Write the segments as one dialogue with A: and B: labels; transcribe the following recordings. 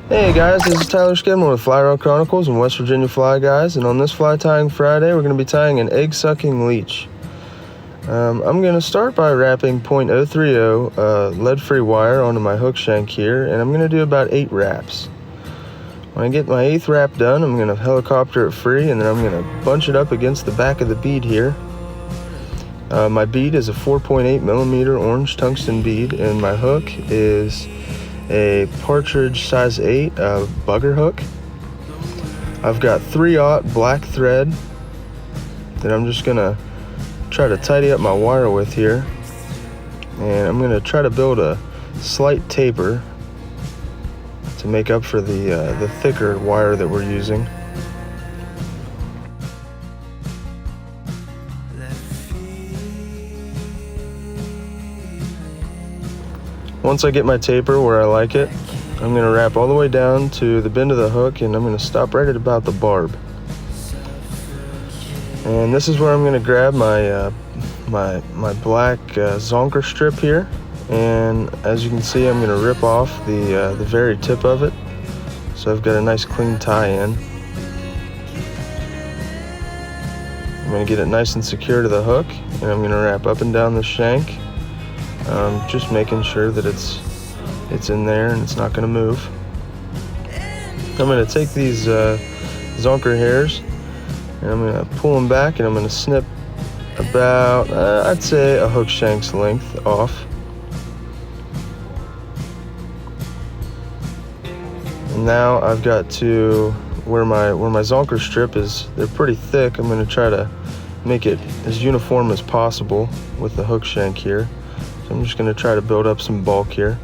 A: Hey guys, this is Tyler Skidmore with Fly Rod Chronicles and West Virginia Fly Guys, and on this fly tying Friday, we're going to be tying an egg-sucking leech. I'm going to start by wrapping .030 lead-free wire onto my hook shank here, and I'm going to do about 8 wraps. When I get my 8th wrap done, I'm going to helicopter it free, and then I'm going to bunch it up against the back of the bead here. My bead is a 4.8 millimeter orange tungsten bead, and my hook is a partridge size 8 bugger hook. I've got 3/0 black thread that I'm just gonna try to tidy up my wire with here, and I'm gonna try to build a slight taper to make up for the thicker wire that we're using. Once I get my taper where I like it, I'm going to wrap all the way down to the bend of the hook, and I'm going to stop right at about the barb. And this is where I'm going to grab my my black zonker strip here, and as you can see, I'm going to rip off the very tip of it, so I've got a nice clean tie-in. I'm going to get it nice and secure to the hook, and I'm going to wrap up and down the shank. Just making sure that it's in there and it's not going to move. I'm going to take these zonker hairs and I'm going to pull them back, and I'm going to snip about, I'd say, a hook shank's length off. And now I've got to where my zonker strip is. They're pretty thick. I'm going to try to make it as uniform as possible with the hook shank here. I'm just going to try to build up some bulk here.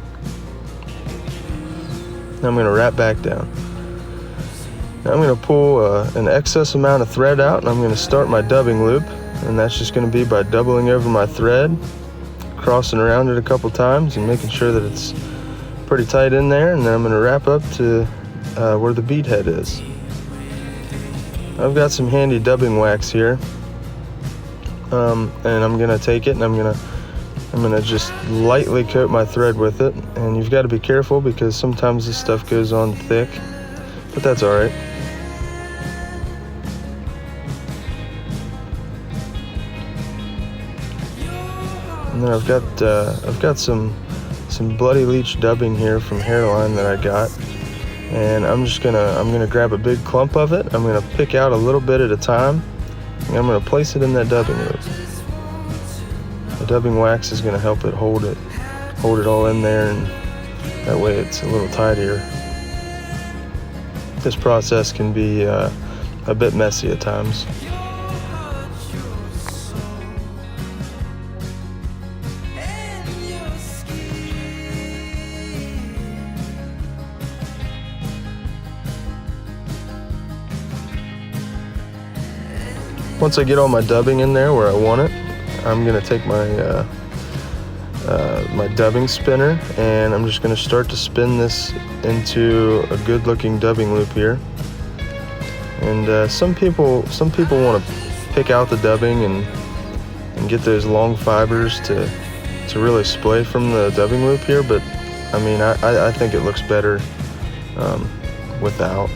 A: Now I'm going to wrap back down. Now I'm going to pull an excess amount of thread out, and I'm going to start my dubbing loop, and that's just going to be by doubling over my thread, crossing around it a couple times and making sure that it's pretty tight in there, and then I'm going to wrap up to where the bead head is. I've got some handy dubbing wax here, and I'm going to take it and I'm going to just lightly coat my thread with it, and you've got to be careful because sometimes this stuff goes on thick, but that's all right. And then I've got some bloody leech dubbing here from Hairline that I got, and I'm gonna grab a big clump of it. I'm gonna pick out a little bit at a time, and I'm gonna place it in that dubbing loop. The dubbing wax is going to help it hold it all in there, and that way it's a little tidier. This process can be a bit messy at times. Once I get all my dubbing in there where I want it, I'm going to take my my dubbing spinner, and I'm just going to start to spin this into a good looking dubbing loop here. And some people want to pick out the dubbing and get those long fibers to really splay from the dubbing loop here, but I mean I think it looks better without.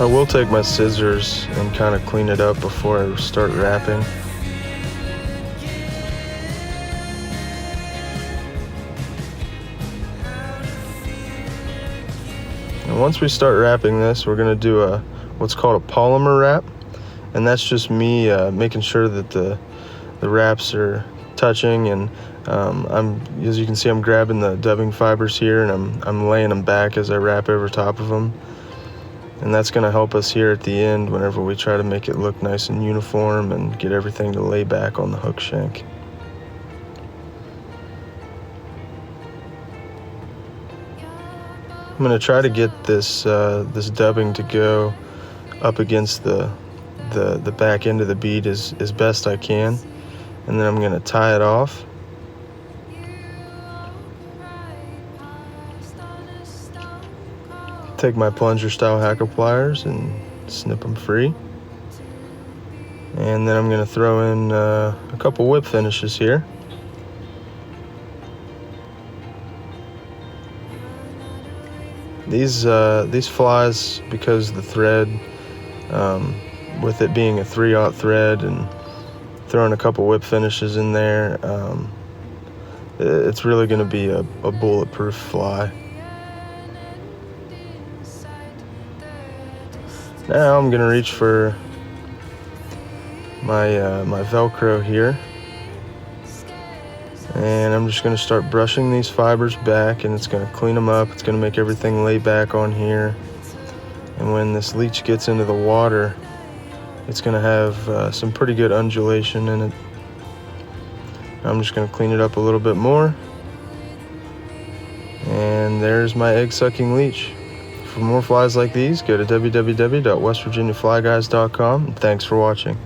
A: I will take my scissors and kind of clean it up before I start wrapping. And once we start wrapping this, we're going to do what's called a polymer wrap, and that's just me making sure that the wraps are touching, and as you can see, I'm grabbing the dubbing fibers here and I'm laying them back as I wrap over top of them, and that's going to help us here at the end whenever we try to make it look nice and uniform and get everything to lay back on the hook shank. I'm going to try to get this dubbing to go up against the back end of the bead as best I can, and then I'm going to tie it off. Take my plunger style hacker pliers and snip them free, and then I'm going to throw in a couple whip finishes here. These flies, because the thread, with it being a 3/0 thread and throwing a couple whip finishes in there, it's really going to be a bulletproof fly. Now I'm going to reach for my Velcro here, and I'm just going to start brushing these fibers back, and it's going to clean them up. It's going to make everything lay back on here, and when this leech gets into the water, it's going to have some pretty good undulation in it. I'm just going to clean it up a little bit more, and there's my egg-sucking leech. For more flies like these, go to www.westvirginiaflyguys.com, and thanks for watching.